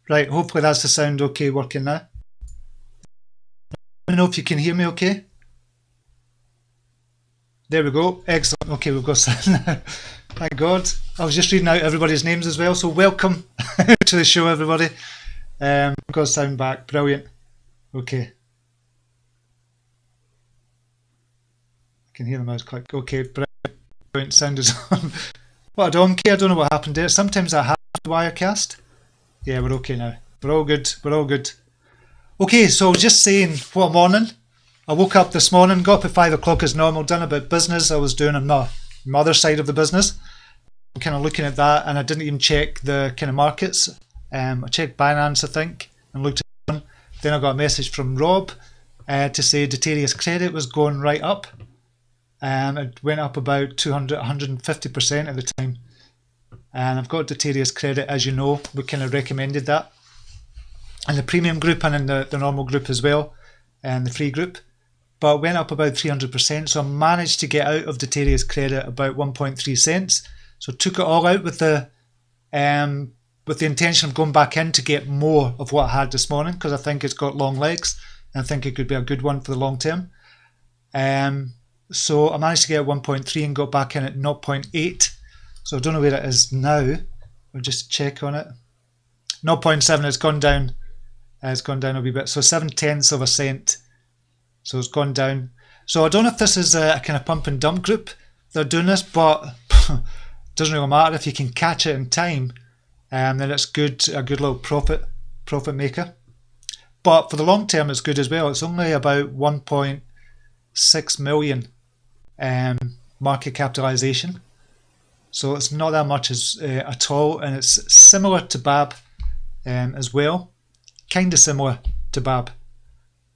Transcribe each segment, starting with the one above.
Right, hopefully that's the sound okay working now. Let me know if you can hear me okay. There we go, excellent. Okay, we've got sound now. Thank God. I was just reading out everybody's names as well, so welcome to the show, everybody. We've got sound back, brilliant. Okay. I can hear the mouse click. Okay, brilliant, sound is on. What a donkey, I don't know what happened there. Sometimes that happens with Wirecast. Yeah, we're okay now. We're all good, we're all good. Okay, so I was just saying, what a morning. I woke up this morning, got up at 5 o'clock as normal, done a bit of business I was doing on my other side of the business. I'm kind of looking at that, and I didn't even check the kind of markets. I checked Binance, I think, and looked at one. Then I got a message from Rob to say Dtrc was going right up. It went up about 150% at the time. And I've got Dtrc, as you know, we kind of recommended that in the premium group and in the normal group as well, and the free group. But it went up about 300%, so I managed to get out of Dtrc about 1.3 cents. So took it all out with the intention of going back in to get more of what I had this morning, because I think it's got long legs and I think it could be a good one for the long term. So I managed to get 1.3 and got back in at 0.8. So I don't know where it is now. We'll just check on it. 0.7, it's gone down. It's gone down a wee bit. So 0.7 of a cent. So it's gone down. So I don't know if this is a kind of pump and dump group that are doing this, but it doesn't really matter if you can catch it in time. Then it's good, a good little profit maker. But for the long term, it's good as well. It's only about 1.6 million market capitalization. So it's not that much at all, and it's similar to Babb as well. Kind of similar to Babb.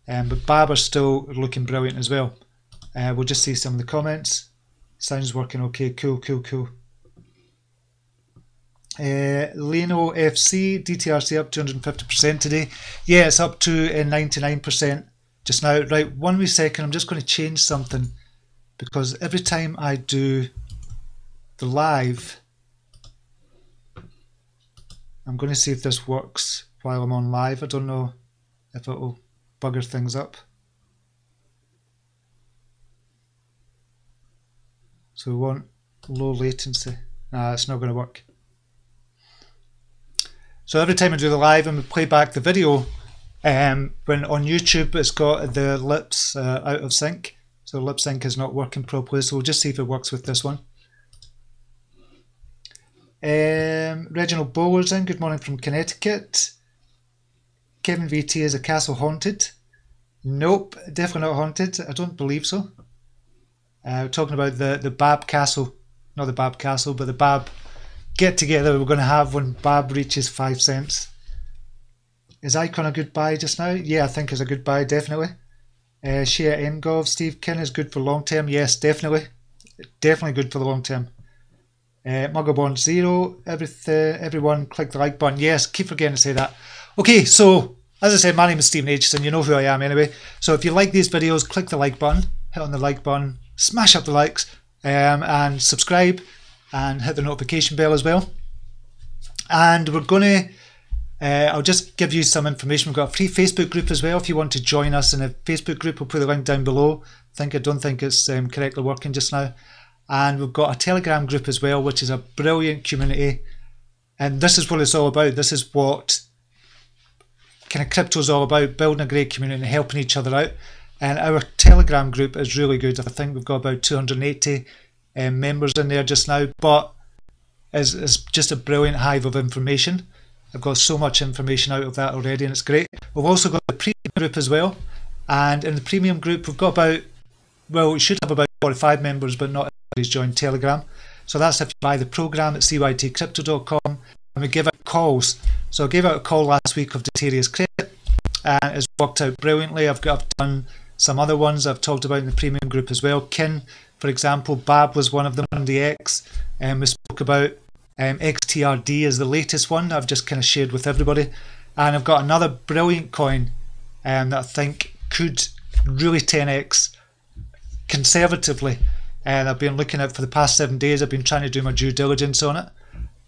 But Babb are still looking brilliant as well. We'll just see some of the comments. Sounds working okay. Cool. Leno FC, Dtrc up 250% today. Yeah, it's up to 99% just now. Right, 1 wee second. I'm just going to change something, because every time I do the live, I'm going to see if this works while I'm on live. I don't know if it will bugger things up. So we want low latency. Nah, it's not going to work. So every time I do the live and we play back the video, when on YouTube it's got the lips out of sync. So lip sync is not working properly. So we'll just see if it works with this one. Reginald Bowler's in. Good morning from Connecticut. Kevin VT, is a castle haunted? Nope, definitely not haunted. I don't believe so. We're talking about the Babb castle, not the Babb castle, but the Babb get together we're going to have when Babb reaches 5 cents. Is Icon a good buy just now? Yeah, I think it's a good buy, definitely. Shea Ngov, Steve Kin is good for long term. Yes, definitely. Definitely good for the long term. Muggerbond Zero, everyone click the like button. Yes, keep forgetting to say that. Okay, so as I said, my name is Stephen Aitchison. You know who I am anyway. So if you like these videos, click the like button, hit on the like button, smash up the likes, and subscribe, and hit the notification bell as well. And we're going to, I'll just give you some information. We've got a free Facebook group as well. If you want to join us in a Facebook group, we'll put the link down below. I don't think it's correctly working just now. And we've got a Telegram group as well, which is a brilliant community. And this is what it's all about. This is what kind of crypto is all about, building a great community and helping each other out. And our Telegram group is really good. I think we've got about 280 members in there just now, but it's just a brilliant hive of information. I've got so much information out of that already, and it's great. We've also got the premium group as well, and in the premium group we've got about, well, we should have about 45 members, but not everybody's joined Telegram. So that's if you buy the program at CYT-Crypto.com, and we give out calls. So I gave out a call last week of Dtrc, and it's worked out brilliantly. I've done some other ones I've talked about in the premium group as well. Kin, for example, Babb was one of them, PundiX, and we spoke about Xtrd as the latest one I've just kind of shared with everybody. And I've got another brilliant coin that I think could really 10x conservatively, and I've been looking at for the past 7 days. I've been trying to do my due diligence on it,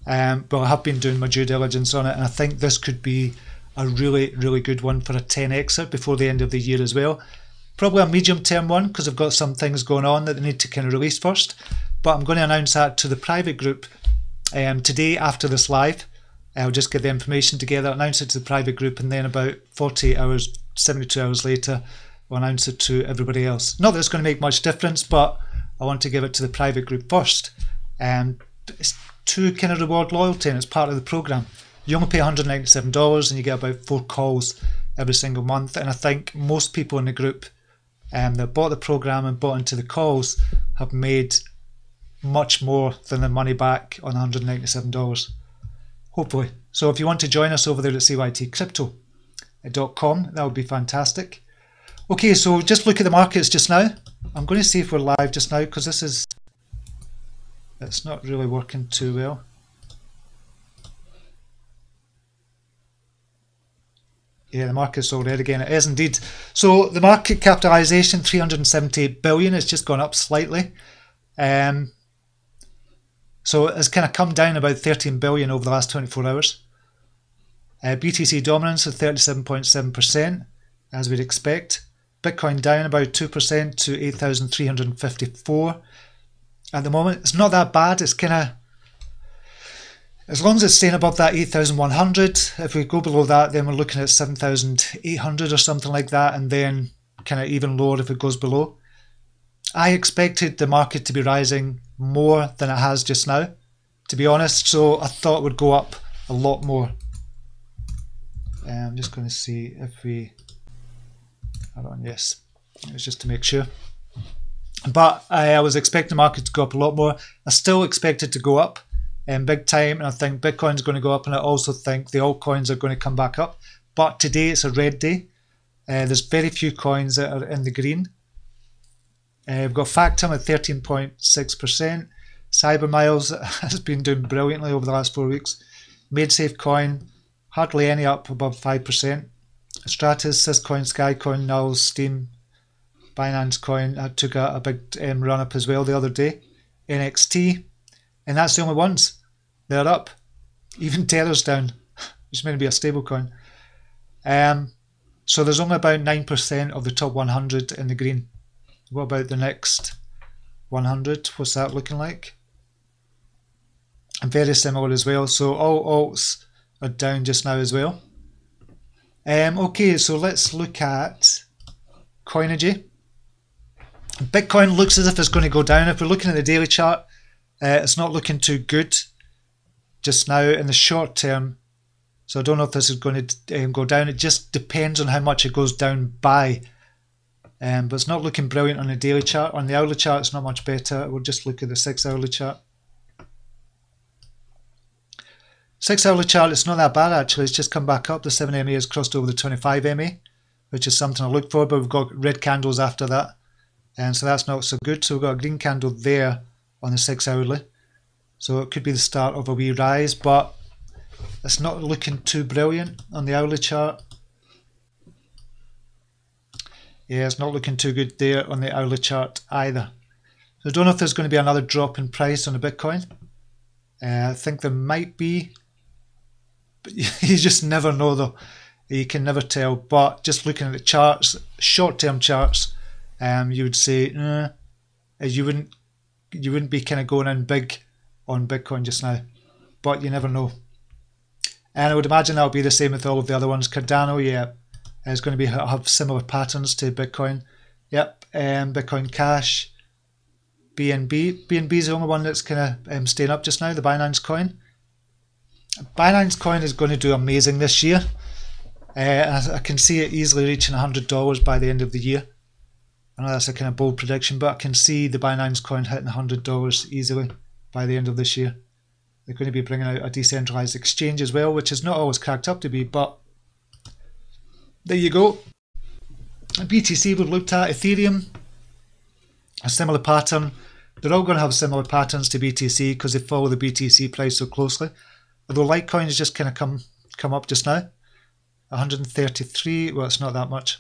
but I have been doing my due diligence on it, and I think this could be a really, really good one for a 10xer before the end of the year as well. Probably a medium-term one because I've got some things going on that they need to kind of release first. But I'm going to announce that to the private group today after this live. I'll just get the information together, announce it to the private group, and then about 48 hours, 72 hours later, we'll announce it to everybody else. Not that it's going to make much difference, but I want to give it to the private group first. It's to kind of reward loyalty, and it's part of the program. You only pay $197 and you get about 4 calls every single month. And I think most people in the group that bought the program and bought into the calls have made much more than their money back on $197. Hopefully. So if you want to join us over there at CYT-Crypto.com, that would be fantastic. Okay, so just look at the markets just now. I'm going to see if we're live just now because it's not really working too well. Yeah, the market's all red again. It is indeed. So the market capitalization, 378 billion. It's just gone up slightly. So it's kind of come down about 13 billion over the last 24 hours. BTC dominance of 37.7%, as we'd expect. Bitcoin down about 2% to 8,354 at the moment. It's not that bad. It's kind of, as long as it's staying above that 8,100, if we go below that, then we're looking at 7,800 or something like that, and then kind of even lower if it goes below. I expected the market to be rising more than it has just now, to be honest, so I thought it would go up a lot more. I'm just going to see if we, hold on, yes, it was just to make sure. But I was expecting the market to go up a lot more. I still expect it to go up big time, and I think Bitcoin's going to go up, and I also think the altcoins are going to come back up. But today it's a red day. There's very few coins that are in the green. We've got Factum at 13.6%. Cybermiles has been doing brilliantly over the last 4 weeks. MadeSafe coin, hardly any up above 5%. Stratus, Syscoin, Skycoin, Nulls, Steam, Binance coin took a big run up as well the other day. NXT, and that's the only ones. They're up. Even Tether's down, which is meant to be a stable coin. So there's only about 9% of the top 100 in the green. What about the next 100? What's that looking like? And very similar as well. So all alts are down just now as well. Okay, so let's look at Coinigy. Bitcoin looks as if it's going to go down. If we're looking at the daily chart, it's not looking too good just now in the short term. So I don't know if this is going to go down. It just depends on how much it goes down by. But it's not looking brilliant on the daily chart. On the hourly chart, it's not much better. We'll just look at the 6 hourly chart. 6 hourly chart, it's not that bad actually. It's just come back up. The 7 MA has crossed over the 25 MA, which is something I look for, but we've got red candles after that. And so that's not so good. So we've got a green candle there on the 6 hourly. So it could be the start of a wee rise, but it's not looking too brilliant on the hourly chart. Yeah, it's not looking too good there on the hourly chart either. So I don't know if there's going to be another drop in price on the Bitcoin. I think there might be, but you just never know though. You can never tell. But just looking at the charts, short-term charts, you would say you wouldn't be kind of going in big on Bitcoin just now. But you never know. And I would imagine that'll be the same with all of the other ones. Cardano, yeah, is going to have similar patterns to Bitcoin. Yep, Bitcoin Cash, BNB. BNB is the only one that's kind of staying up just now, the Binance coin. Binance coin is going to do amazing this year. I can see it easily reaching $100 by the end of the year. I know that's a kind of bold prediction, but I can see the Binance coin hitting $100 easily by the end of this year. They're going to be bringing out a decentralized exchange as well, which is not always cracked up to be, but there you go. BTC we've looked at. Ethereum, a similar pattern. They're all going to have similar patterns to BTC because they follow the BTC price so closely. Although Litecoin has just kind of come up just now. 133, well, it's not that much.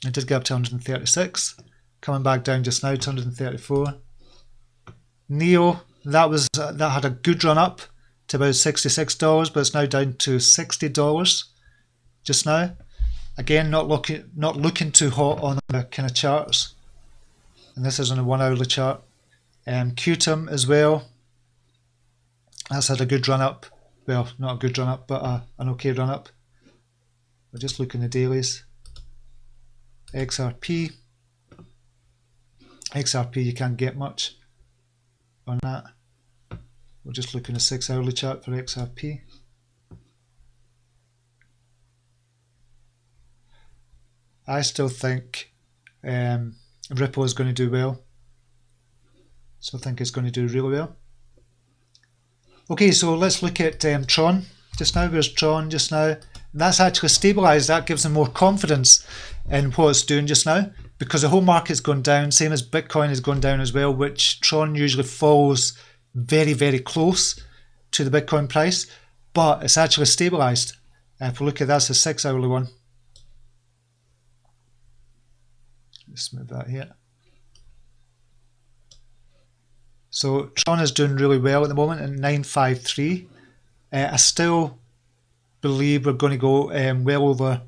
It did get up to 136. Coming back down just now to 134. Neo, that had a good run up to about $66, but it's now down to $60 just now. Again, not looking too hot on the kind of charts, and this is on a 1 hourly chart. QTIM as well, that's had a good run up. Well, not a good run up, but an okay run up. We'll just look in the dailies. XRP, you can't get much on that. We'll just look in the 6 hourly chart for XRP. I still think Ripple is going to do well. So I think it's going to do really well. Okay, so let's look at Tron just now. Where's Tron just now? And that's actually stabilised. That gives them more confidence in what it's doing just now, because the whole market's gone down, same as Bitcoin has gone down as well, which Tron usually follows very, very close to the Bitcoin price, but it's actually stabilised. If we look at that's the 6 hourly one. Let's move that here. So Tron is doing really well at the moment at 953. I still believe we're going to go well over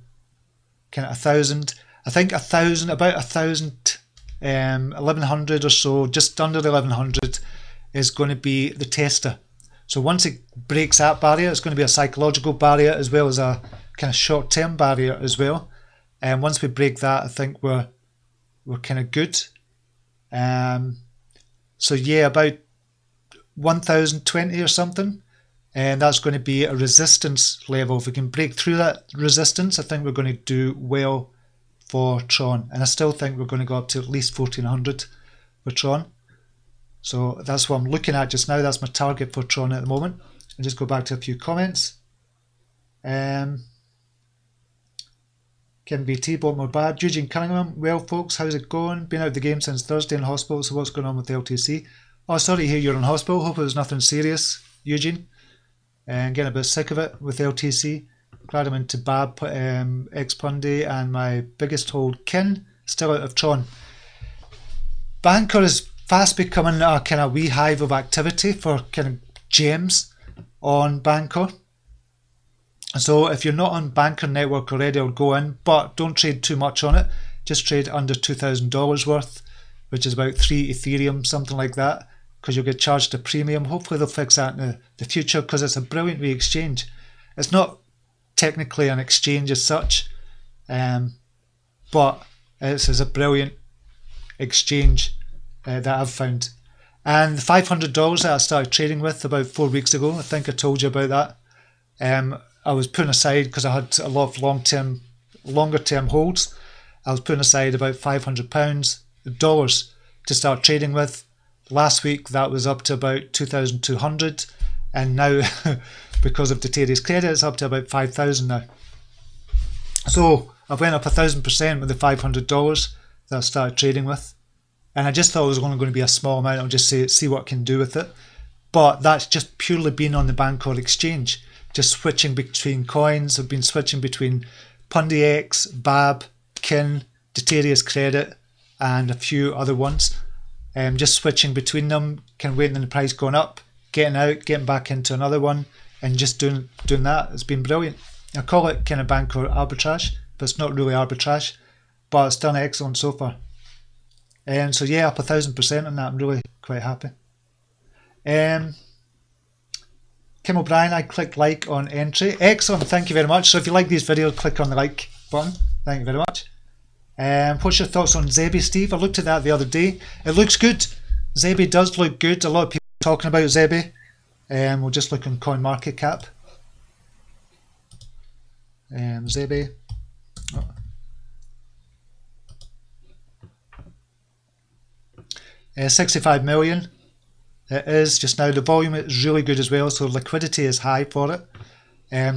kind of 1,000. I think 1,000, about 1,000, 1,100 or so, just under the 1,100 is going to be the tester. So once it breaks that barrier, it's going to be a psychological barrier as well as a kind of short-term barrier as well. And once we break that, I think we're kind of good. So yeah, about 1,020 or something, and that's going to be a resistance level. If we can break through that resistance, I think we're going to do well for Tron, and I still think we're going to go up to at least 1,400 for Tron. So that's what I'm looking at just now. That's my target for Tron at the moment. I'll just go back to a few comments. Kevin BT bought more Babb. Eugene Cunningham, well folks, how's it going? Been out of the game since Thursday in hospital, so what's going on with the LTC? Oh, sorry to hear you're in hospital. Hope it was nothing serious, Eugene. And getting a bit sick of it with LTC. Glad I'm into Babb, Pundi, and my biggest hold, Kin, still out of Tron. Banker is fast becoming a kind of wee hive of activity for kind of gems on Banker. So if you're not on Banker Network already, I'll go in, but don't trade too much on it. Just trade under $2,000 worth, which is about 3 Ethereum, something like that, because you'll get charged a premium. Hopefully they'll fix that in the future, because it's a brilliant wee exchange. It's not technically an exchange as such, but it is a brilliant exchange that I've found. And the $500 that I started trading with about 4 weeks ago, I think I told you about that. I was putting aside, because I had a lot of longer term holds, I was putting aside about $500 to start trading with. Last week that was up to about 2,200, and now because of Dtrc credit, it's up to about 5,000 now. So I went up 1,000% with the $500 that I started trading with, and I just thought it was only going to be a small amount. I'll just see what I can do with it, but that's just purely been on the Banker exchange. Just switching between coins. I've been switching between PundiX, Babb, Kin, Dtrc credit, and a few other ones. Just switching between them, kind of waiting on the price going up, getting out, getting back into another one, and just doing that. It's been brilliant. I call it kind of Banker arbitrage, but it's not really arbitrage, but it's done excellent so far. And so yeah, up 1,000% on that. I'm really quite happy. Kim O'Brien, I clicked like on entry. Excellent, thank you very much. So if you like these videos, click on the like button. Thank you very much. What's your thoughts on Zebi, Steve? I looked at that the other day. It looks good. Zebi does look good. A lot of people are talking about Zebi. We'll just look on CoinMarketCap. Zebi. Oh. $65 million. It is just now. The volume is really good as well, so liquidity is high for it.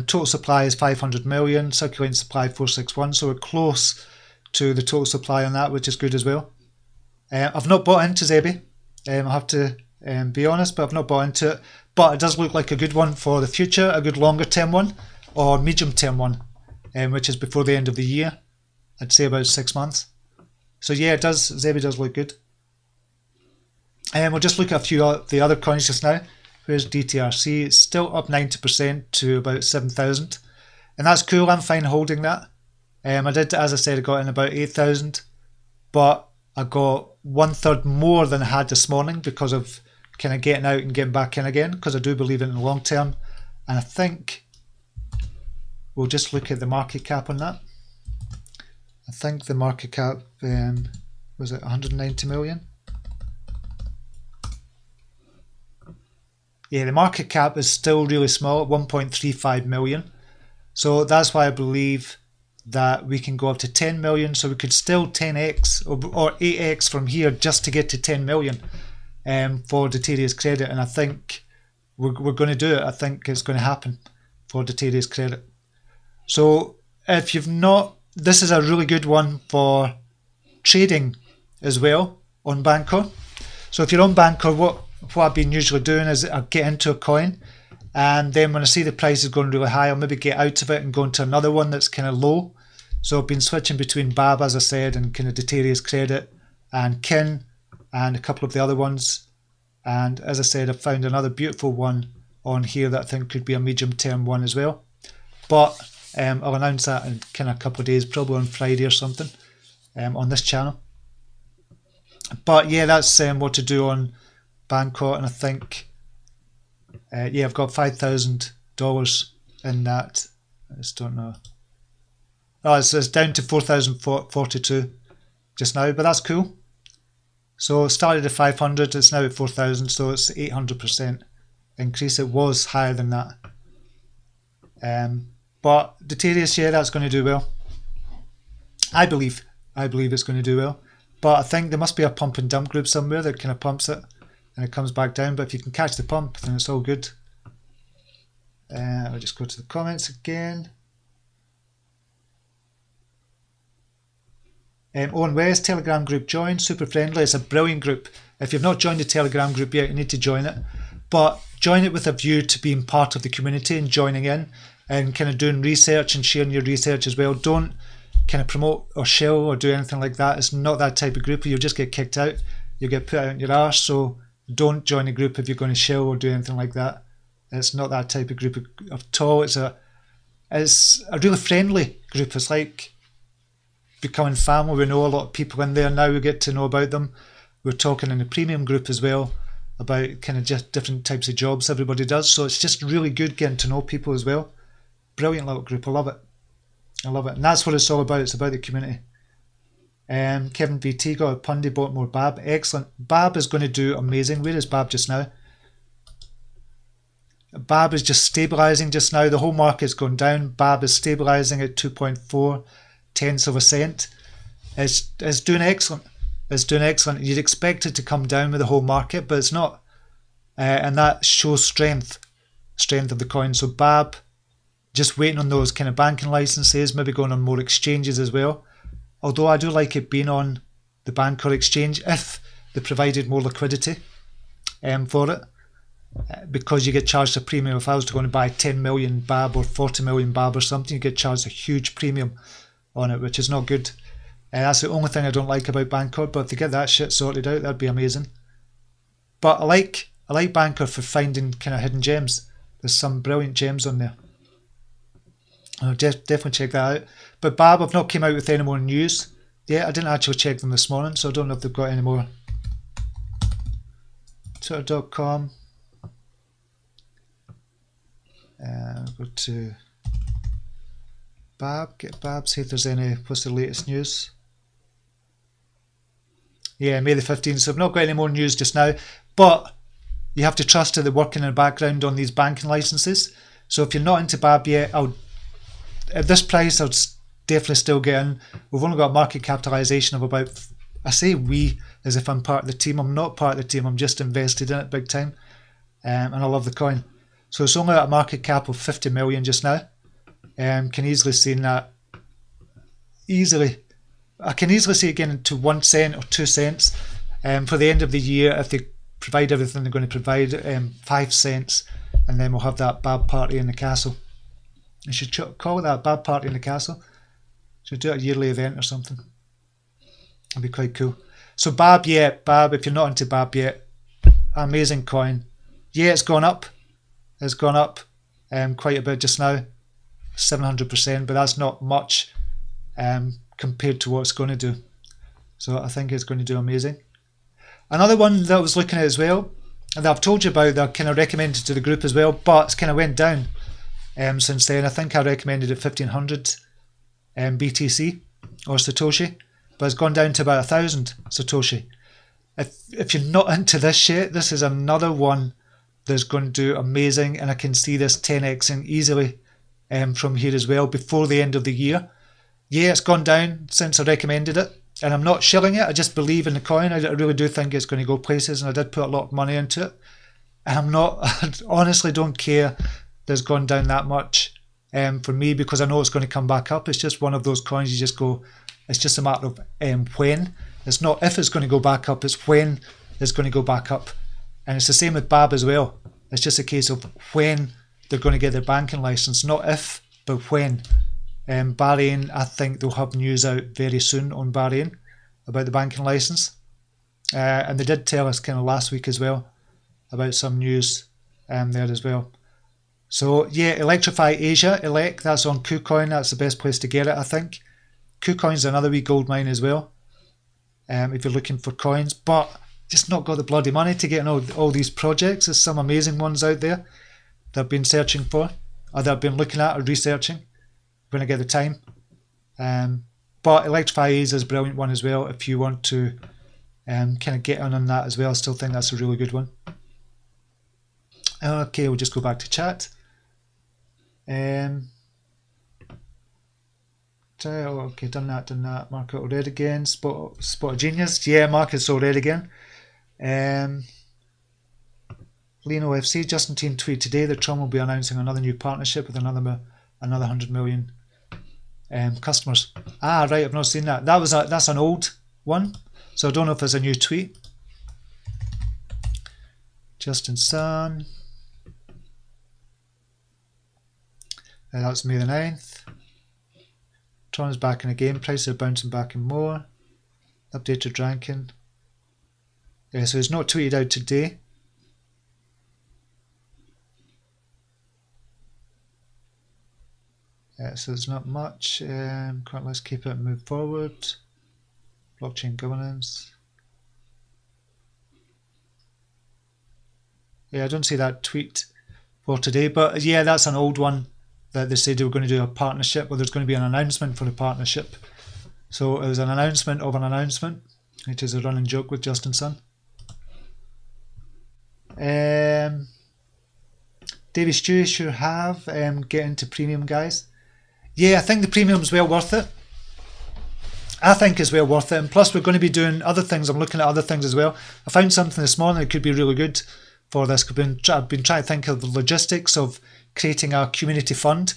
Total supply is 500 million, circulating supply 461, so we're close to the total supply on that, which is good as well. I've not bought into Zebi. I have to be honest, but I've not bought into it. But it does look like a good one for the future, a good longer term one, or medium term one, which is before the end of the year. I'd say about 6 months. So yeah, it does. Zebi does look good. We'll just look at a few of the other coins just now. Where's DTRC? It's still up 90% to about 7,000. And that's cool, I'm fine holding that. I did, as I said, I got in about 8,000. But I got 1/3 more than I had this morning because of kind of getting out and getting back in again, because I do believe in the long term. And I think we'll just look at the market cap on that. I think the market cap, was it 190 million? Yeah, the market cap is still really small at 1.35 million. So that's why I believe that we can go up to 10 million. So we could still 10x or 8x from here just to get to 10 million for Dtrc credit. And I think we're going to do it. I think it's going to happen for Dtrc credit. So if you've not, this is a really good one for trading as well on Bancor. So if you're on Bancor, what I've been usually doing is I get into a coin, and then when I see the price is going really high, I'll maybe get out of it and go into another one that's kind of low. So I've been switching between Babb, as I said, and kind of Dtrc credit and Kin and a couple of the other ones. And as I said, I've found another beautiful one on here that I think could be a medium term one as well. But I'll announce that in kind of a couple of days, probably on Friday or something, on this channel. But yeah, that's what to do on Bancor, and I think yeah, I've got $5,000 in that. I just don't know. Oh, it's down to 4,042 just now, but that's cool. So it started at 500, it's now at 4,000, so it's 800% increase. It was higher than that. But Dtrc, yeah, that's going to do well. I believe it's going to do well. But I think there must be a pump and dump group somewhere that kind of pumps it and it comes back down. But if you can catch the pump, then it's all good. I'll just go to the comments again. Owen West, Telegram group join, super friendly. It's a brilliant group. If you've not joined the Telegram group yet, you need to join it. But join it with a view to being part of the community and joining in and kind of doing research and sharing your research as well. Don't kind of promote or shill or do anything like that. It's not that type of group. You'll just get kicked out. You'll get put out in your arse. So don't join a group if you're going to shill or do anything like that. It's not that type of group at all. It's a really friendly group. It's like becoming family. We know a lot of people in there now. We get to know about them. We're talking in the premium group as well about kind of just different types of jobs everybody does. So it's just really good getting to know people as well. Brilliant little group. I love it. I love it. And that's what it's all about. It's about the community. Kevin VT got a Pundi, bought more Babb. Excellent. Babb is going to do amazing. Where is Babb just now? Babb is just stabilising just now. The whole market's gone down. Babb is stabilising at 2.4 tenths of a cent. It's doing excellent. It's doing excellent. You'd expect it to come down with the whole market, but it's not. And that shows strength of the coin. So Babb, just waiting on those kind of banking licenses, maybe going on more exchanges as well. Although I do like it being on the Bancor exchange if they provided more liquidity for it, because you get charged a premium. If I was to go and buy 10 million Babb or 40 million Babb or something, you get charged a huge premium on it, which is not good. That's the only thing I don't like about Bancor, but if they get that shit sorted out, that'd be amazing. But I like Bancor for finding kind of hidden gems. There's some brilliant gems on there. I'll definitely check that out. But Babb, I've not came out with any more news. Yeah, I didn't actually check them this morning, so I don't know if they've got any more. Twitter.com. Go to Babb, get Babb, see if there's any, what's the latest news. Yeah, May the 15th, so I've not got any more news just now, but you have to trust that they're working in the background on these banking licenses. So if you're not into Babb yet, at this price, I'll definitely still get in. We've only got a market capitalisation of about, I say we as if I'm part of the team. I'm not part of the team, I'm just invested in it big time. And I love the coin. So it's only at a market cap of 50 million just now. Can easily see that. I can easily see it getting to 1 cent or 2 cents. For the end of the year, if they provide everything they're going to provide, 5 cents. And then we'll have that Babb party in the castle. You should call it that, Babb party in the castle. Should do a yearly event or something. That'd be quite cool. So Babb, yeah, Babb, if you're not into Babb yet, amazing coin. yeah, it's gone up. It's gone up quite a bit just now, 700%, but that's not much compared to what it's going to do. So I think it's going to do amazing. Another one that I was looking at as well, and that I've told you about, that I kind of recommended to the group as well, but it's kind of went down since then. I think I recommended it 1500 BTC or Satoshi, but it's gone down to about 1000 Satoshi. If you're not into this yet, this is another one that's going to do amazing, and I can see this 10xing easily from here as well before the end of the year. Yeah, it's gone down since I recommended it, and I'm not shilling it. I just believe in the coin. I really do think it's going to go places, and I did put a lot of money into it. And I honestly don't care that it's gone down that much for me, because I know it's going to come back up. It's just one of those coins you just go, it's just a matter of when. It's not if it's going to go back up, it's when it's going to go back up. And it's the same with Babb as well. It's just a case of when they're going to get their banking license, not if, but when. Bahrain, I think they'll have news out very soon on Bahrain about the banking license. And they did tell us kind of last week as well about some news there as well. So yeah, Electrify Asia, ELEC, that's on KuCoin. That's the best place to get it, I think. KuCoin's another wee gold mine as well, if you're looking for coins, but just not got the bloody money to get in all these projects. There's some amazing ones out there that I've been searching for, or that I've been looking at or researching when I get the time. But Electrify Asia is a brilliant one as well if you want to kind of get on that as well. I still think that's a really good one. Okay, we'll just go back to chat. Okay, done that. Market all red again. Spot Genius. Yeah, market's all red again. Leno FC, Justin Team tweet today that Tron will be announcing another new partnership with another 100 million customers. Ah, right, I've not seen that. That's an old one, so I don't know if it's a new tweet. Justin Sun. That's May the 9th. Tron is back in the game. Prices are bouncing back and more. Updated ranking. Yeah, so it's not tweeted out today. So there's not much. Let's keep it and move forward. Blockchain governance. Yeah, I don't see that tweet for today, but yeah, that's an old one that they said they were going to do a partnership, or there's going to be an announcement for the partnership. So it was an announcement of an announcement, which is a running joke with Justin Sun. Davey Stew should have get into premium, guys. Yeah, I think the premium's well worth it. I think it's well worth it, and plus we're going to be doing other things. I'm looking at other things as well. I found something this morning that could be really good for this. I've been trying to think of the logistics of creating a community fund,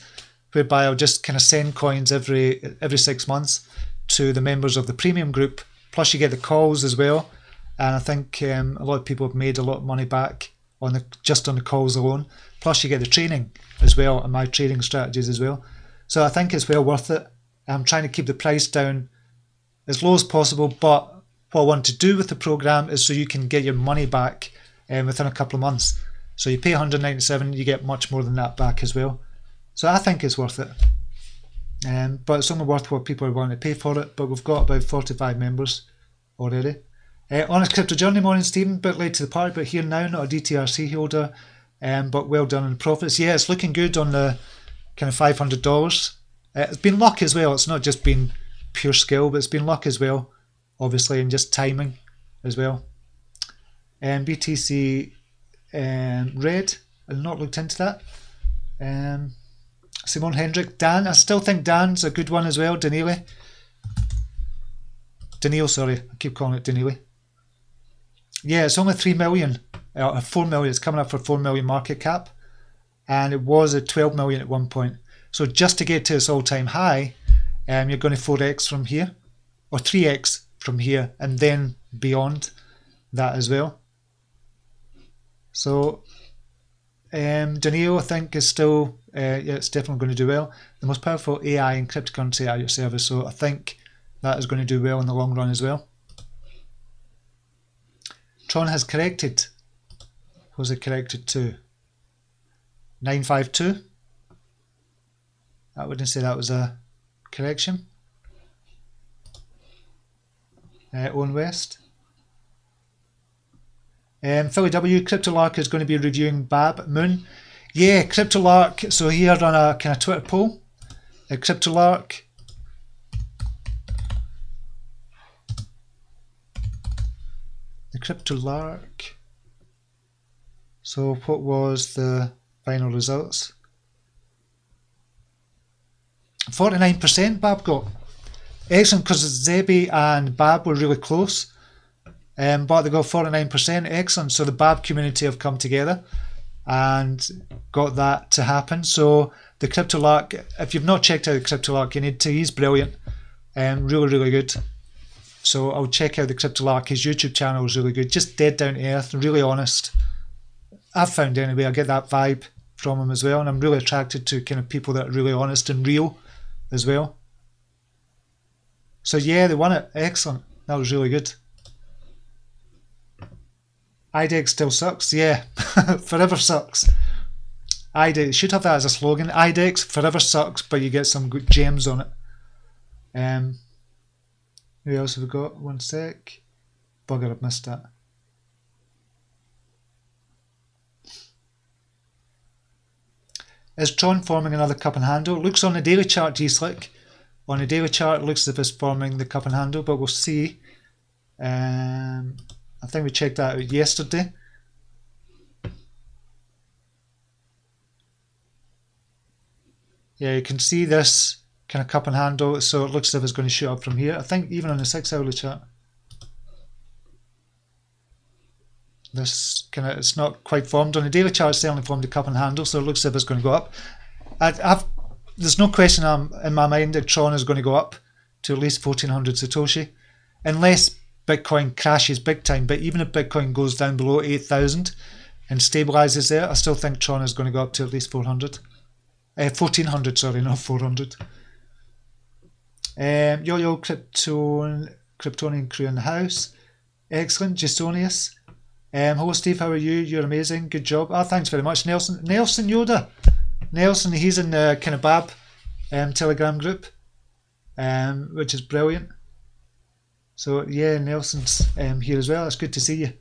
whereby I'll just kind of send coins every 6 months to the members of the premium group. Plus you get the calls as well, and I think a lot of people have made a lot of money back on just on the calls alone. Plus you get the training as well, and my trading strategies as well. So I think it's well worth it. I'm trying to keep the price down as low as possible, but what I want to do with the program is so you can get your money back within a couple of months. So you pay 197, you get much more than that back as well. So I think it's worth it. But it's only worth what people are willing to pay for it. But we've got about 45 members already. Honest Crypto Journey, morning Stephen, bit late to the party, but here now, not a DTRC holder, but well done in profits. Yeah, it's looking good on the kind of $500. It's been luck as well. It's not just been pure skill, but it's been luck as well, obviously, and just timing as well. BTC red, I've not looked into that. Simone Hendrick, Dan, I still think Dan's a good one as well. Daniele, sorry, I keep calling it Daniele. Yeah, it's only 3 million, 4 million. It's coming up for 4 million market cap, and it was at 12 million at one point. So just to get to its all-time high, you're going to 4x from here, or 3x from here, and then beyond that as well. So Danilo, I think, is still, yeah, it's definitely going to do well. The most powerful AI and cryptocurrency at your service, so I think that is going to do well in the long run as well. Tron has corrected. was it corrected to? 952. I wouldn't say that was a correction. Owen West. Philly W, CryptoLark is going to be reviewing Babb Moon. Yeah, CryptoLark. So here on a kind of Twitter poll. CryptoLark. The CryptoLark. So what was the final results? 49% Babb got. Excellent, because Zebi and Babb were really close. But they got 49%. Excellent. So the Babb community have come together and got that to happen. So the CryptoLark, if you've not checked out the CryptoLark, you need to. He's brilliant. Really, really good. So I'll check out the CryptoLark. His YouTube channel is really good. Just dead down to earth, really honest. I've found anyway, I get that vibe from him as well. And I'm really attracted to kind of people that are really honest and real as well. So yeah, they won it. Excellent. That was really good. IDEX still sucks. Yeah, forever sucks. IDEX should have that as a slogan. IDEX forever sucks, but you get some good gems on it. Who else have we got? One sec. Bugger, I've missed that. Is Tron forming another cup and handle? Looks on the daily chart, G-Slick. On the daily chart, it looks as if it's forming the cup and handle, but we'll see. I think we checked that out yesterday. Yeah, you can see this kind of cup and handle, so it looks as if it's going to shoot up from here. I think even on the 6-hourly chart, this kind of, it's not quite formed. On the daily chart, it's certainly formed a cup and handle, so it looks as if it's going to go up. There's no question in my mind that Tron is going to go up to at least 1400 Satoshi, unless Bitcoin crashes big time. But even if Bitcoin goes down below 8,000 and stabilizes there, I still think Tron is going to go up to at least 1400, sorry, not 400. Yo Kryptonian crew in the house. Excellent. Jasonius. Hello Steve, how are you? You're amazing. Good job. Oh, thanks very much. Nelson Yoda. Nelson, he's in the kind of Babb Telegram group, which is brilliant. So yeah, Nelson's here as well. It's good to see you.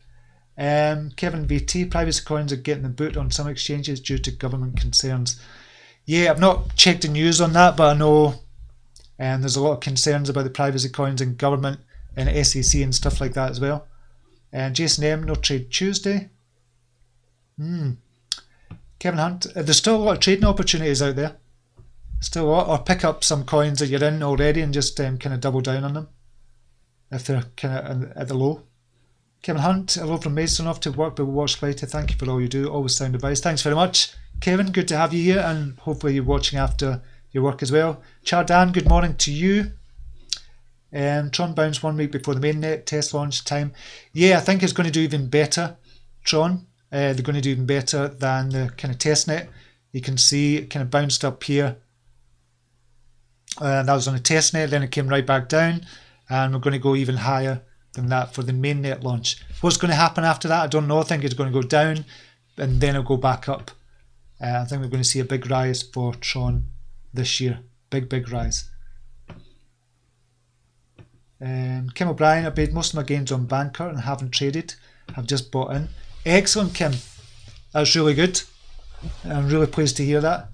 Kevin VT, privacy coins are getting the boot on some exchanges due to government concerns. Yeah, I've not checked the news on that, but I know there's a lot of concerns about the privacy coins in government and SEC and stuff like that as well. Jason M, no trade Tuesday. Kevin Hunt, there's still a lot of trading opportunities out there. Still a lot, or pick up some coins that you're in already and just kind of double down on them if they're kind of at the low. Kevin Hunt, hello from Mason, off to work but we'll watch later. Thank you for all you do, always sound advice. Thanks very much, Kevin, good to have you here, and hopefully you're watching after your work as well. Chardan, good morning to you. Tron bounced 1 week before the mainnet test launch time. Yeah, I think it's going to do even better, Tron. They're going to do even better than the kind of testnet. You can see it kind of bounced up here. That was on a testnet, then it came right back down, and we're going to go even higher than that for the mainnet launch. What's going to happen after that, I don't know. I think it's going to go down and then it'll go back up. I think we're going to see a big rise for Tron this year. Big rise. Kim O'Brien, I paid most of my gains on Banker and haven't traded. I've just bought in. Excellent, Kim. That's really good. I'm really pleased to hear that.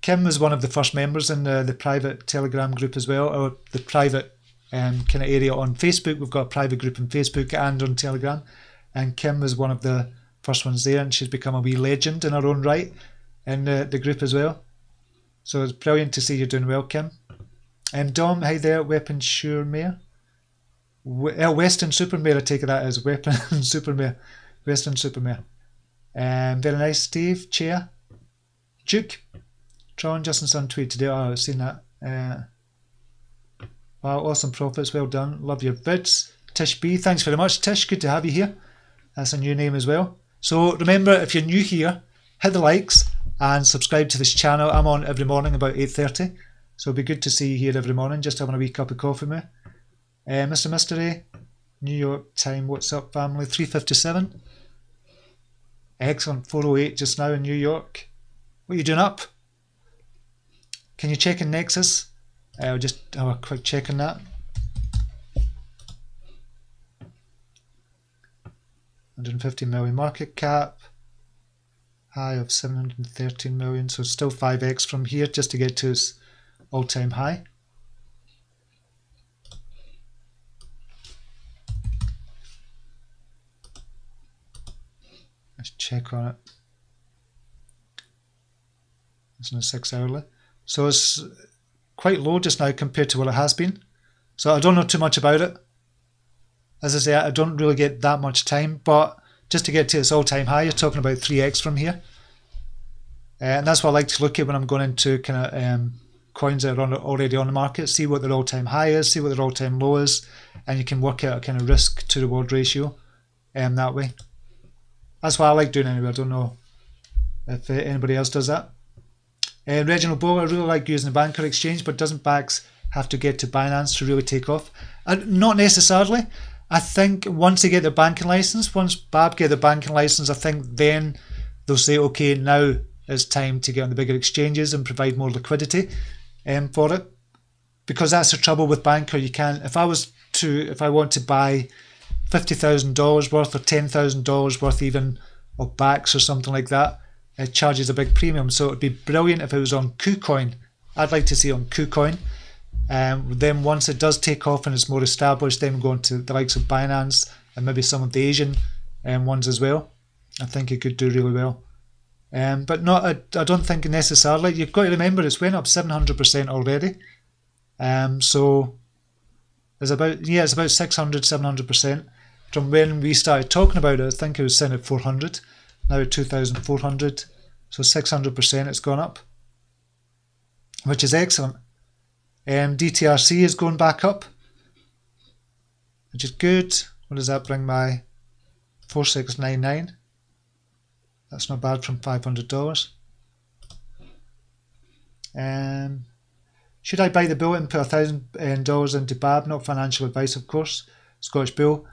Kim was one of the first members in the private Telegram group as well, or the private kind of area on Facebook. We've got a private group on Facebook and on Telegram, and Kim was one of the first ones there, and she's become a wee legend in her own right in the group as well. So it's brilliant to see you're doing well, Kim. Dom, hi there, Weapon Suremare. Western Supermare, I take that as Weapon Supermare. Western Supermare. Very nice, Steve. Chair. Duke. Tron, Justin Sun tweet today. Oh, I've seen that. Wow, awesome profits. Well done. Love your vids. Tish B, thanks very much. Tish, good to have you here. That's a new name as well. So remember, if you're new here, hit the likes and subscribe to this channel. I'm on every morning about 8:30. So it'll be good to see you here every morning, just having a wee cup of coffee with me. Mr. Mystery, New York time, what's up family? 3:57. Excellent. 408 just now in New York. What are you doing up? Can you check in Nexus? I'll just have a quick check on that. 150 million market cap. High of 713 million. So still 5x from here just to get to its all-time high. Let's check on it. It's in a 6 hourly. So it's quite low just now compared to what it has been. So I don't know too much about it. As I say, I don't really get that much time, but just to get to its all-time high, you're talking about 3x from here. And that's what I like to look at when I'm going into kind of coins that are already on the market, see what their all-time high is, see what their all-time low is, and you can work out a kind of risk to reward ratio that way. That's what I like doing anyway. I don't know if anybody else does that. Reginald Bow, I really like using the Banker Exchange, but doesn't BACS have to get to Binance to really take off? Not necessarily. I think once they get their banking license, once Babb get the banking license, I think then they'll say, okay, now it's time to get on the bigger exchanges and provide more liquidity for it. Because that's the trouble with Banker. You can't, if I want to buy $50,000 worth or $10,000 worth even of BACS or something like that, it charges a big premium. So it'd be brilliant if it was on KuCoin. I'd like to see it on KuCoin. Then once it does take off and it's more established, then go into the likes of Binance and maybe some of the Asian ones as well. I think it could do really well. But not, I don't think necessarily. You've got to remember it's went up 700% already. So it's about, yeah, it's about 600-700% from when we started talking about it. I think it was sitting at 400, now at 2,400. So 600% it's gone up, which is excellent. Dtrc is going back up, which is good. What does that bring my 4699? That's not bad from $500. Should I buy the bullet and put $1,000 into Babb? Not financial advice, of course. Scottish Bull.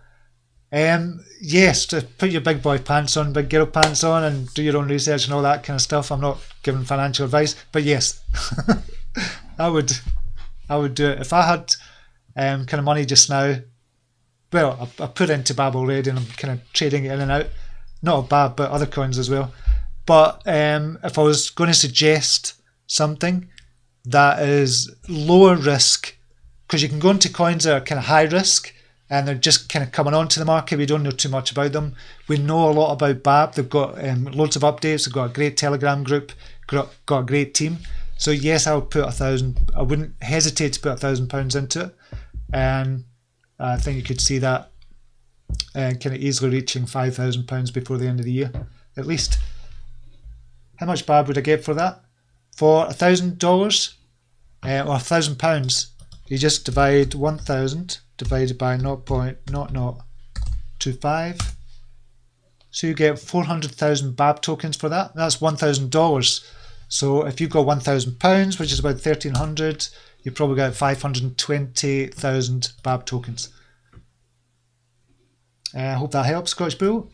Yes, to put your big boy pants on, big girl pants on, and do your own research and all that kind of stuff. I'm not giving financial advice, but yes, I would do it if I had kind of money just now. Well, I put into Babb already, and I'm kind of trading it in and out. Not of Babb, but other coins as well. But if I was going to suggest something that is lower risk, because you can go into coins that are kind of high risk and they're just kind of coming onto the market. We don't know too much about them. We know a lot about Babb. They've got loads of updates. They've got a great Telegram group, got a great team. So yes, I would put $1,000. I wouldn't hesitate to put £1,000 into it, and I think you could see that kind of easily reaching £5,000 before the end of the year, at least. How much Babb would I get for that? For $1,000 or £1,000, you just divide 1,000 divided by 0.0025. So you get 400,000 Babb tokens for that. That's $1,000. So if you've got £1,000, which is about 1,300, you probably got 520,000 Babb tokens. I hope that helps, Scottish Bull.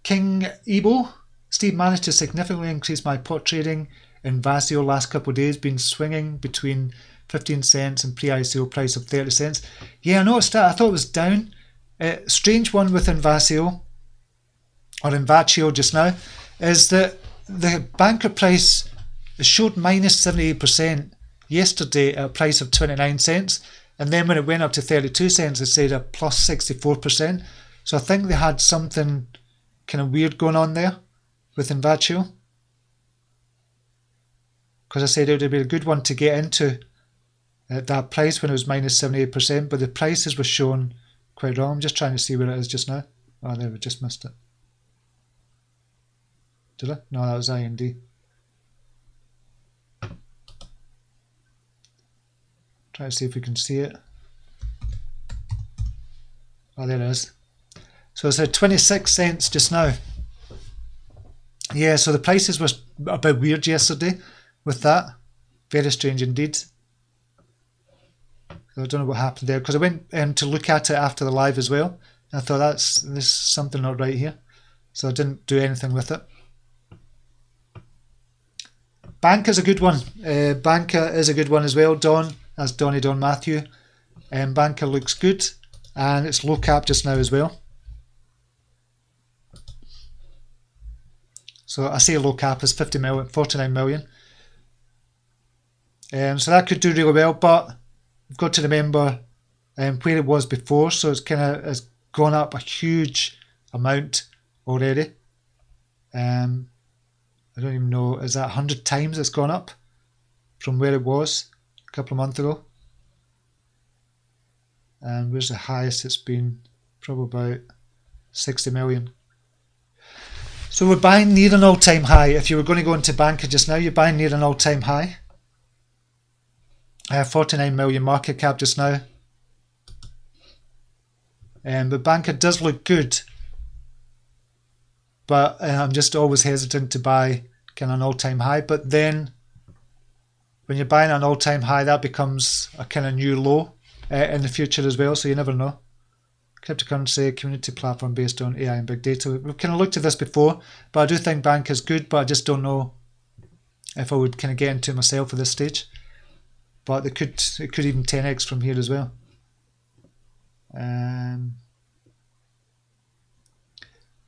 King Ebo. Steve managed to significantly increase my pot trading in Vasio last couple of days, been swinging between 15 cents and pre-ICO price of 30 cents. Yeah, I noticed that. I thought it was down. Strange one with Invasio, or Invaccio just now, is that the banker price showed minus 78% yesterday at a price of 29 cents. And then when it went up to 32 cents, it said a plus 64%. So I think they had something kind of weird going on there with Invaccio. Because I said it would be a good one to get into at that price when it was minus 78%. But the prices were shown quite wrong. I'm just trying to see where it is just now. Oh, there, we just missed it. Did I? No, that was IND. Try to see if we can see it. Oh, there it is. So it's at 26 cents just now. Yeah, so the prices were a bit weird yesterday with that. Very strange indeed. So I don't know what happened there, because I went to look at it after the live as well, I thought there's something not right here, so I didn't do anything with it. Banker's a good one. Banker is a good one as well. Don, that's Donny Don Matthew. Banker looks good, and it's low cap just now as well. So I say low cap is 49 million. So that could do really well, but we've got to remember where it was before. So it's gone up a huge amount already. I don't even know, is that 100 times it's gone up from where it was a couple of months ago? And where's the highest it's been? Probably about 60 million. So we're buying near an all-time high. If you were going to go into Banker just now, you're buying near an all-time high. 49 million market cap just now. But Banker does look good. But I'm just always hesitant to buy kind of an all-time high. But then when you're buying an all-time high, that becomes a kind of new low in the future as well. So you never know. Cryptocurrency, community platform based on AI and big data. We've kind of looked at this before, but I do think Bank is good, but I just don't know if I would kind of get into it myself at this stage. But it could even 10x from here as well.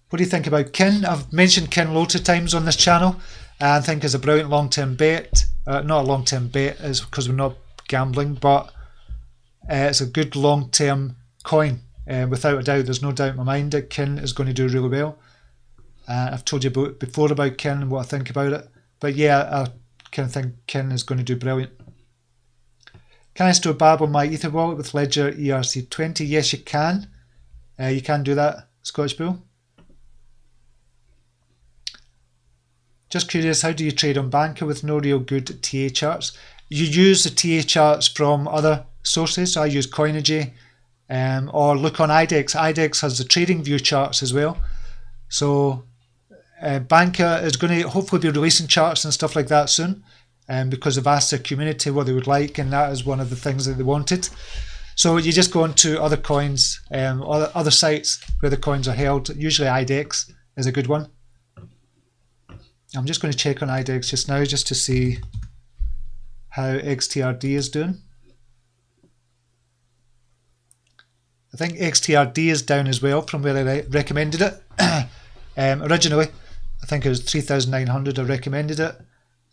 What do you think about Kin? I've mentioned Kin loads of times on this channel. I think it's a brilliant long-term bet. Not a long-term bet, is because we're not gambling, but it's a good long-term coin. Without a doubt, there's no doubt in my mind that Kin is going to do really well. I've told you before about Kin and what I think about it. But yeah, I kind of think Kin is going to do brilliant. Can I store Babb on my Ether wallet with Ledger ERC20? Yes, you can. You can do that, Scottish Bull. Just curious, how do you trade on Banker with no real good TA charts? You use the TA charts from other sources. So I use Coinigy or look on IDEX. IDEX has the trading view charts as well. So Banker is going to hopefully be releasing charts and stuff like that soon because they've asked their community what they would like, and that is one of the things that they wanted. So you just go onto other coins, other sites where the coins are held. Usually IDEX is a good one. I'm just going to check on IDEX just now just to see how Xtrd is doing. I think Xtrd is down as well from where I recommended it. Originally, I think it was 3,900 I recommended it.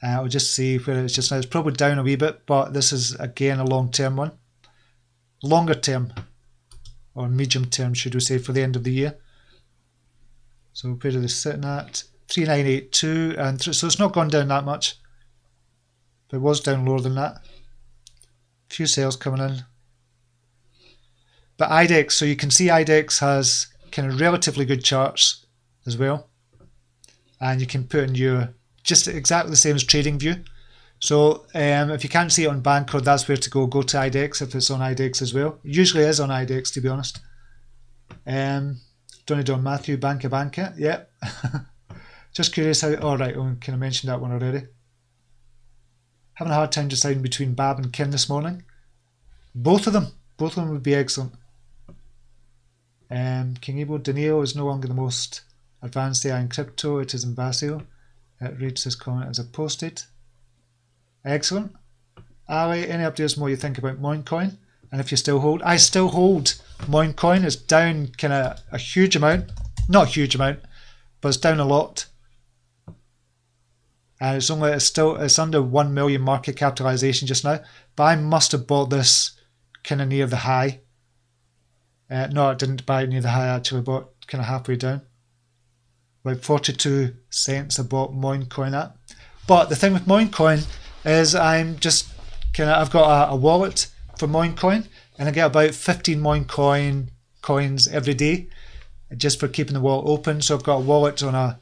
I'll just see where it is just now. It's probably down a wee bit, but this is again a long-term one. Longer term, or medium term should we say, for the end of the year. So where are they sitting at? 3982, and so it's not gone down that much. But it was down lower than that. A few sales coming in. But IDEX, so you can see IDEX has kind of relatively good charts as well. And you can put in your, just exactly the same as TradingView. So if you can't see it on Banker, that's where to go. Go to IDEX if it's on IDEX as well. It usually is on IDEX, to be honest. Donny Don Matthew, Banker, yeah. Just curious how, alright, I kind of mentioned that one already. Having a hard time deciding between Babb and Kin this morning. Both of them would be excellent. King Ebo, Daniel is no longer the most advanced AI in crypto, it is in Basio. It reads this comment as I posted. Excellent. Ali, any updates on what you think about Moincoin? And if you still hold, I still hold Moincoin. It's down kind of a huge amount. Not a huge amount, but it's down a lot. And it's under 1 million market capitalization just now. But I must have bought this kind of near the high. No, I didn't buy it near the high actually. I bought kind of halfway down. About 42 cents I bought Moincoin at. But the thing with Moincoin is I'm just kind of, I've got a wallet for Moincoin, and I get about 15 Moincoin coins every day just for keeping the wallet open. So I've got a wallet on a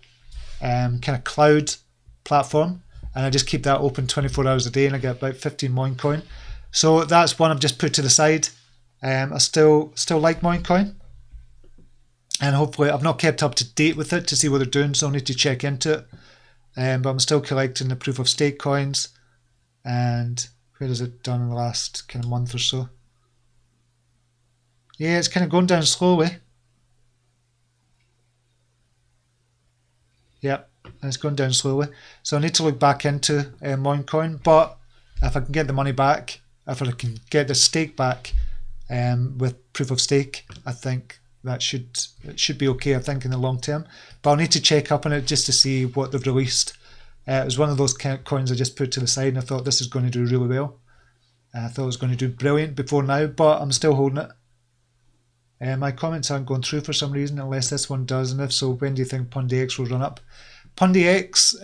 kind of cloud platform, and I just keep that open 24 hours a day, and I get about 15 Moincoin. So that's one I've just put to the side. I still like Moincoin, and hopefully I've not kept up to date with it to see what they're doing, so I'll need to check into it. But I'm still collecting the proof of stake coins. And where has it done in the last kind of month or so? Yeah, it's kind of going down slowly. Yep, and it's going down slowly. So I need to look back into Moincoin, but if I can get the money back, if I can get the stake back with proof of stake, I think that it should be okay, I think, in the long term. But I'll need to check up on it just to see what they've released. It was one of those coins I just put to the side and I thought this is going to do really well. I thought it was going to do brilliant before now, but I'm still holding it. My comments aren't going through for some reason, unless this one does, and if so, when do you think PundiX will run up? PundiX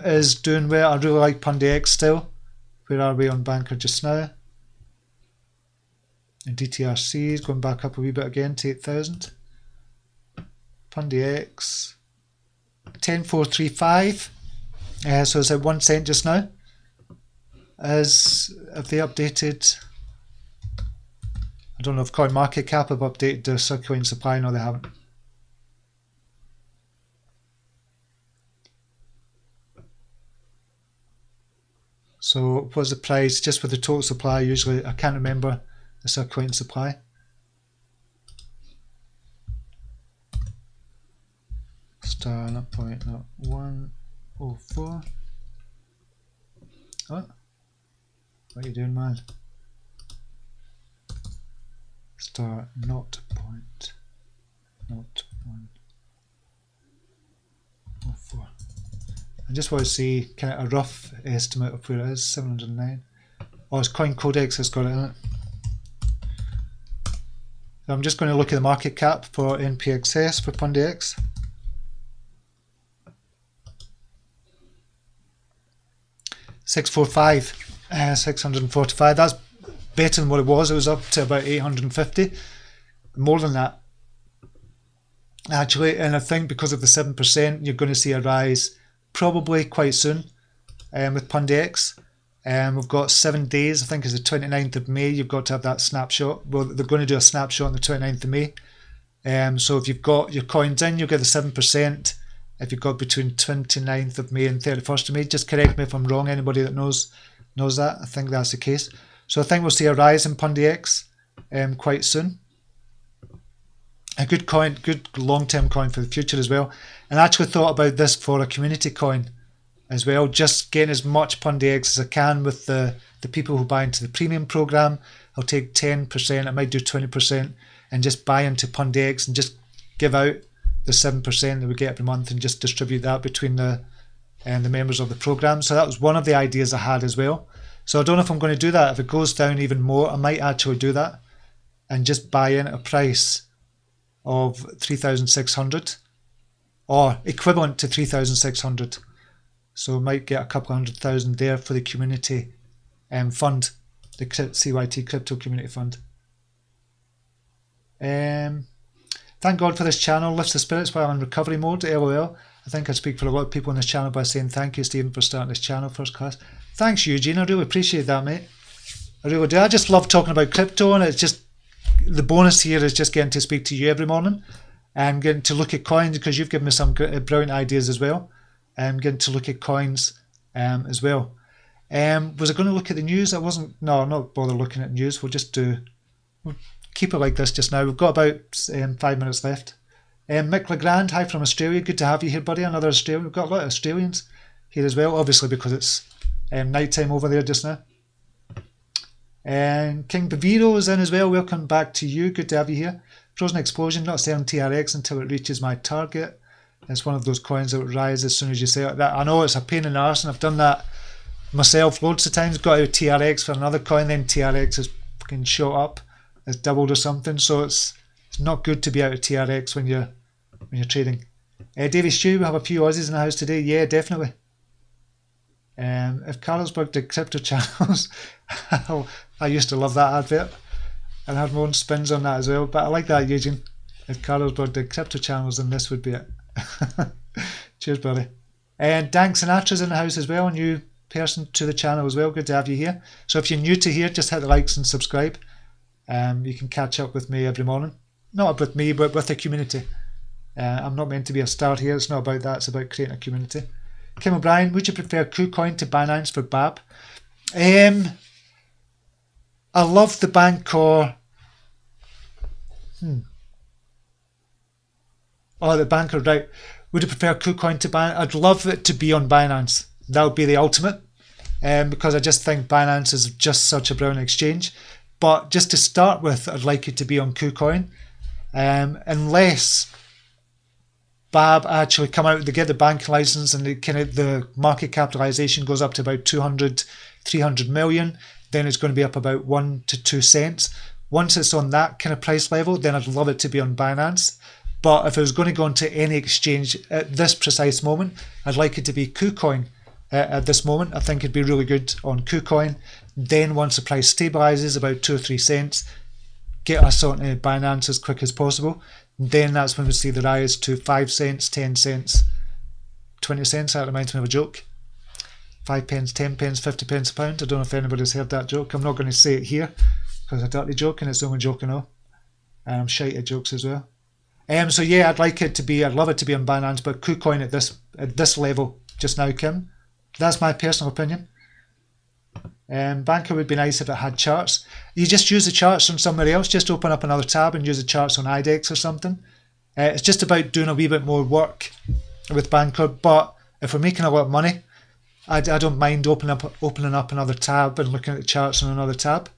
is doing well. I really like PundiX still. Where are we on Banker just now? And Dtrc is going back up a wee bit again to 8,000. PundiX 10435. So it's at 1 cent just now. Have they updated? I don't know if CoinMarketCap have updated their circulating supply. No, they haven't. So what's the price just with the total supply? Usually, I can't remember the circulating supply. Star 0.104. What are you doing, man? Star 0.0104. I just want to see kind of a rough estimate of where it is. 709. Oh, it's CoinCodex has got it in it. So I'm just going to look at the market cap for NPXS for PundiX. $645. That's better than what it was. It was up to about 850. More than that, actually. And I think because of the 7%, you're going to see a rise probably quite soon with PundiX. We've got 7 days. I think it's the 29th of May. You've got to have that snapshot. Well, they're going to do a snapshot on the 29th of May. So if you've got your coins in, you'll get the 7%. If you've got between 29th of May and 31st of May, just correct me if I'm wrong. Anybody that knows that. I think that's the case. So I think we'll see a rise in PundiX quite soon. A good coin, good long-term coin for the future as well. And I actually thought about this for a community coin as well, just getting as much PundiX as I can with the people who buy into the premium program. I'll take 10%, I might do 20%, and just buy into PundiX and just give out the 7% that we get every month and just distribute that between the members of the program. So that was one of the ideas I had as well. So I don't know if I'm going to do that. If it goes down even more, I might actually do that and just buy in at a price of 3,600 or equivalent to 3,600. So I might get a couple 100,000 there for the community fund, the CYT-Crypto community fund. Thank God for this channel, lifts the spirits while I'm in recovery mode, LOL. I think I speak for a lot of people on this channel by saying thank you, Stephen, for starting this channel, first class. Thanks, Eugene, I really appreciate that, mate. I really do. I just love talking about crypto, and it's just, the bonus here is just getting to speak to you every morning and getting to look at coins, because you've given me some brilliant ideas as well. Getting to look at coins as well. Was I going to look at the news? No, I'm not bothered looking at news. We'll keep it like this just now. We've got about 5 minutes left. Mick Legrand, hi from Australia. Good to have you here, buddy. Another Australian. We've got a lot of Australians here as well, obviously because it's night time over there just now. And King Baviro is in as well. Welcome back to you. Good to have you here. Frozen Explosion, not selling TRX until it reaches my target. It's one of those coins that would rise as soon as you say it. I know it's a pain in the arse, and I've done that myself loads of times. Got out of TRX for another coin, then TRX has fucking shot up. It's doubled or something. So it's not good to be out of TRX when you're trading. Davey Stew, we have a few Aussies in the house today. Yeah, definitely. If Carlsberg did crypto channels, I used to love that advert and had my own spins on that as well. But I like that, Eugene. If Carlsberg did crypto channels, then this would be it. Cheers, buddy. And Dank Sinatra's in the house as well, a new person to the channel as well. Good to have you here. So if you're new to here, just hit the likes and subscribe. You can catch up with me every morning. Not with me, but with the community. I'm not meant to be a star here. It's not about that. It's about creating a community. Kim O'Brien, would you prefer KuCoin to Binance for Babb? I love the Bancor. Oh, the Banker, right. Would I prefer KuCoin to Binance? I'd love it to be on Binance. That would be the ultimate, because I just think Binance is just such a brilliant exchange. But just to start with, I'd like it to be on KuCoin, unless Babb actually come out, they get the bank license, and the market capitalization goes up to about 200, 300 million. Then it's going to be up about 1 to 2 cents. Once it's on that kind of price level, then I'd love it to be on Binance. But if it was going to go into any exchange at this precise moment, I'd like it to be KuCoin at this moment. I think it'd be really good on KuCoin. Then once the price stabilizes about 2 or 3 cents, get us on Binance as quick as possible. Then that's when we see the rise to 5 cents, 10 cents, 20 cents. That reminds me of a joke. 5 pence, 10 pence, 50 pence a pound. I don't know if anybody's heard that joke. I'm not going to say it here because it's a dirty joke and it's the only joke I know. And I'm shite at jokes as well. So yeah, I'd love it to be on Binance, but KuCoin at this level just now, Kim. That's my personal opinion. Banker would be nice if it had charts. You just use the charts from somewhere else. Just open up another tab and use the charts on IDEX or something. It's just about doing a wee bit more work with Banker. But if we're making a lot of money, I don't mind opening up another tab and looking at the charts on another tab.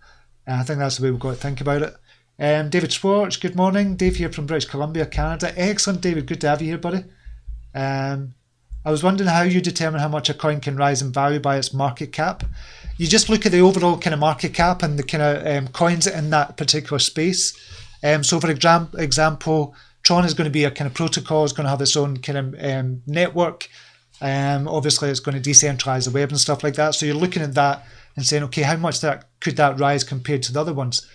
I think that's the way we've got to think about it. David Schwartz, good morning. Dave here from British Columbia, Canada. Excellent, David. Good to have you here, buddy. I was wondering how you determine how much a coin can rise in value by its market cap. You just look at the overall kind of market cap and the kind of coins in that particular space. So for example, Tron is going to be a kind of protocol. It's going to have its own kind of network. Obviously, it's going to decentralize the web and stuff like that. So you're looking at that and saying, okay, how much could that rise compared to the other ones?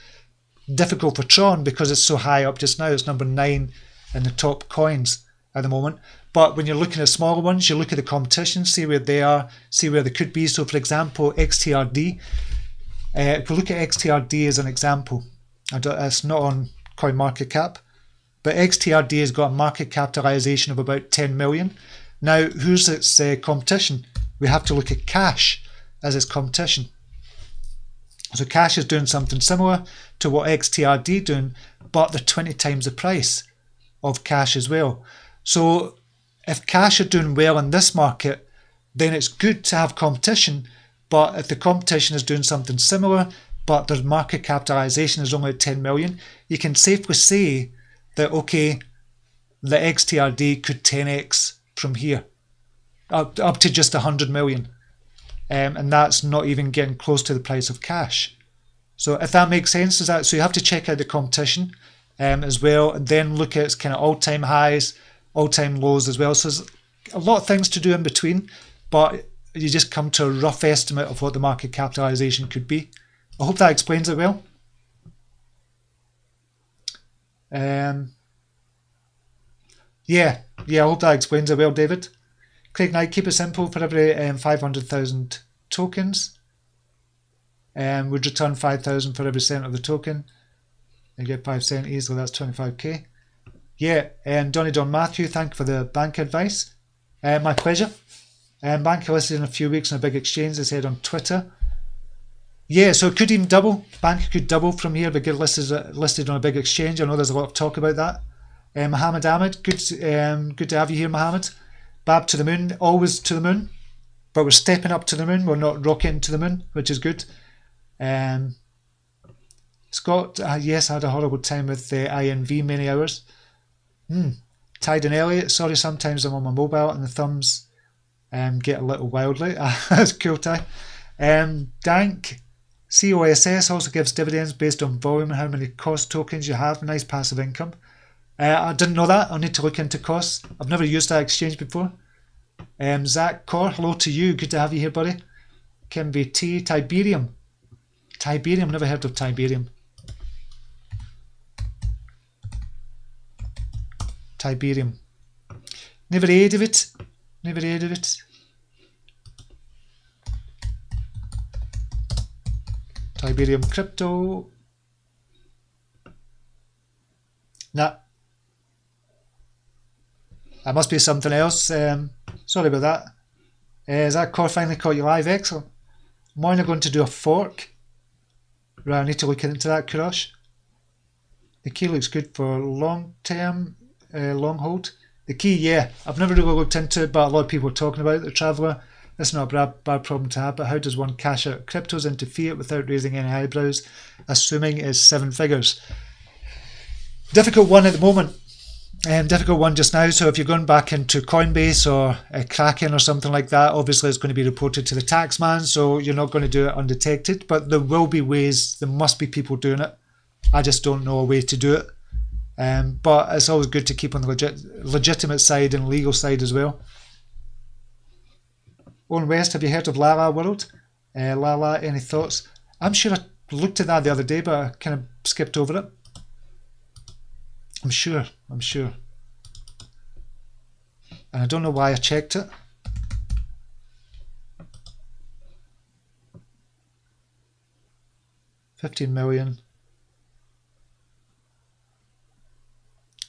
Difficult for Tron because it's so high up just now. It's number 9 in the top coins at the moment. But when you're looking at smaller ones, you look at the competition, see where they are, see where they could be. So for example, Xtrd. If we look at Xtrd as an example, it's not on CoinMarketCap, but Xtrd has got a market capitalization of about 10 million. Now, who's its competition? We have to look at Cash as its competition. So Cash is doing something similar to what Xtrd doing, but they're 20 times the price of Cash as well. So if Cash are doing well in this market, then it's good to have competition. But if the competition is doing something similar, but their market capitalization is only at 10 million, you can safely say that, okay, the Xtrd could 10x from here, up to just 100 million. And that's not even getting close to the price of Cash. So if that makes sense, so you have to check out the competition as well, and then look at its kind of all-time highs, all-time lows as well. So there's a lot of things to do in between, but you just come to a rough estimate of what the market capitalization could be. I hope that explains it well. Yeah, I hope that explains it well, David. Craig Knight, keep it simple. For every 500,000 tokens, would return 5,000 for every cent of the token. You get 5 cents easily, that's 25k. Yeah, Donny Don Matthew, thank you for the bank advice. My pleasure. Banker listed in a few weeks on a big exchange, they said on Twitter. Yeah, so it could even double. Banker could double from here, but get listed on a big exchange. I know there's a lot of talk about that. Mohammed Ahmed, good to have you here, Mohammed. Babb to the moon, always to the moon, but we're stepping up to the moon. We're not rocketing to the moon, which is good. Scott, yes, I had a horrible time with the INV, many hours. Tide and Elliot, sorry, sometimes I'm on my mobile and the thumbs get a little wildly. That's cool, Ty. Dank, COSS also gives dividends based on volume and how many cost tokens you have. Nice passive income. I didn't know that. I'll need to look into costs. I've never used that exchange before. Zach Core, hello to you. Good to have you here, buddy. Kim VT, Tiberium. Tiberium, never heard of Tiberium. Tiberium. Never heard of it. Never heard of it. Tiberium Crypto. Nah. That must be something else. Sorry about that. Is that core finally caught you live? Excellent. Mine are going to do a fork. Right, I need to look into that, Kurosh. The key looks good for long term, long hold. The key, yeah, I've never really looked into it, but a lot of people are talking about it, the Traveller. That's not a bad problem to have, but how does one cash out cryptos into fiat without raising any eyebrows, assuming it's 7 figures? Difficult one at the moment. Difficult one just now. So if you're going back into Coinbase or Kraken or something like that, obviously it's going to be reported to the tax man, so you're not going to do it undetected. But there will be ways, there must be people doing it. I just don't know a way to do it. But it's always good to keep on the legitimate side and legal side as well. Owen West, have you heard of Lala World? Lala, any thoughts? I'm sure I looked at that the other day, but I kind of skipped over it. I'm sure. And I don't know why I checked it. $15 million.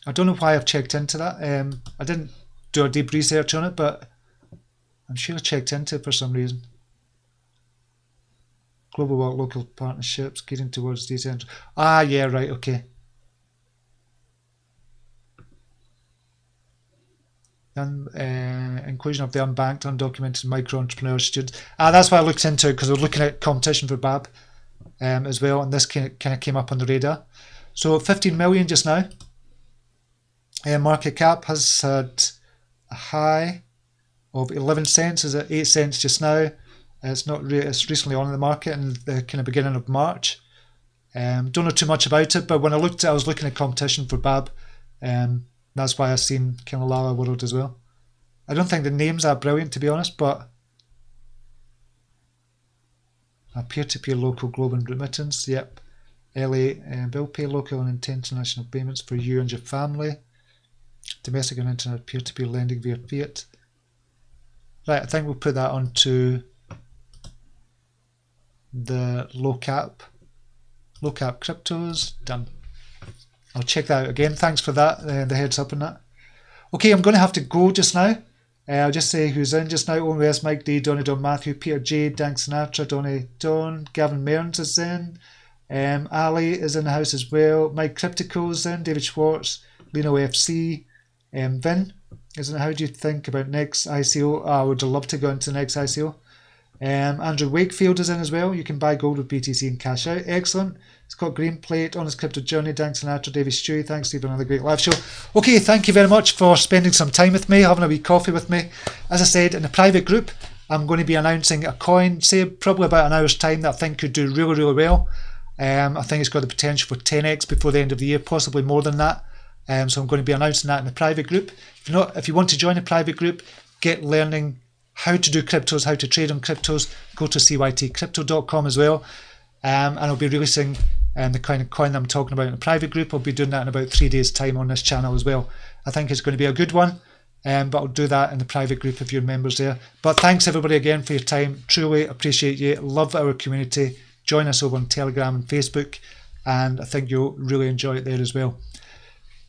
I don't know why I've checked into that. I didn't do a deep research on it, but I'm sure I checked into it for some reason. Global work, local partnerships, getting towards decentral. Ah, yeah, right, okay. Inclusion of the unbanked, undocumented micro-entrepreneurs students. That's why I looked into it, because I was looking at competition for Babb as well, and this kind of came up on the radar. So 15 million just now. Market cap has had a high of 11 cents, is at 8 cents just now. It's recently on the market in the kind of beginning of March. Don't know too much about it, but when I was looking at competition for Babb. That's why I've seen kind of Lala World as well. I don't think the names are brilliant, to be honest, but a peer-to-peer local global remittance, yep. LA bill pay local and international payments for you and your family. Domestic and internet peer-to-peer lending via fiat. Right, I think we'll put that onto the low cap cryptos. Done. I'll check that out again. Thanks for that, the heads up on that. Okay, I'm going to have to go just now. I'll just say who's in just now. Owen West, Mike D, Donny Don Matthew, Peter J, Dank Sinatra, Donny Don, Gavin Mearns is in. Ali is in the house as well. Mike Cryptico is in. David Schwartz, Lino FC. Vin is in. How do you think about next ICO? I would love to go into the next ICO. Andrew Wakefield is in as well. You can buy gold with BTC and cash out. Excellent. Scott Greenplate on his crypto journey. Dank Sinatra, Davey Stewie. Thanks, Steve, for another great live show. Okay, thank you very much for spending some time with me, having a wee coffee with me. As I said, in the private group, I'm going to be announcing a coin, say probably about an hour's time, that I think could do really, really well. I think it's got the potential for 10x before the end of the year, possibly more than that. So I'm going to be announcing that in the private group. If you want to join a private group, get learning how to do cryptos, how to trade on cryptos, go to CYT-Crypto.com as well. And I'll be releasing the kind of coin that I'm talking about in the private group. I'll be doing that in about 3 days' time on this channel as well. I think it's going to be a good one, but I'll do that in the private group if you're members there. But thanks everybody again for your time. Truly appreciate you. Love our community. Join us over on Telegram and Facebook, and I think you'll really enjoy it there as well.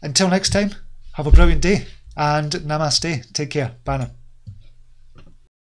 Until next time, have a brilliant day and namaste. Take care. Bye now.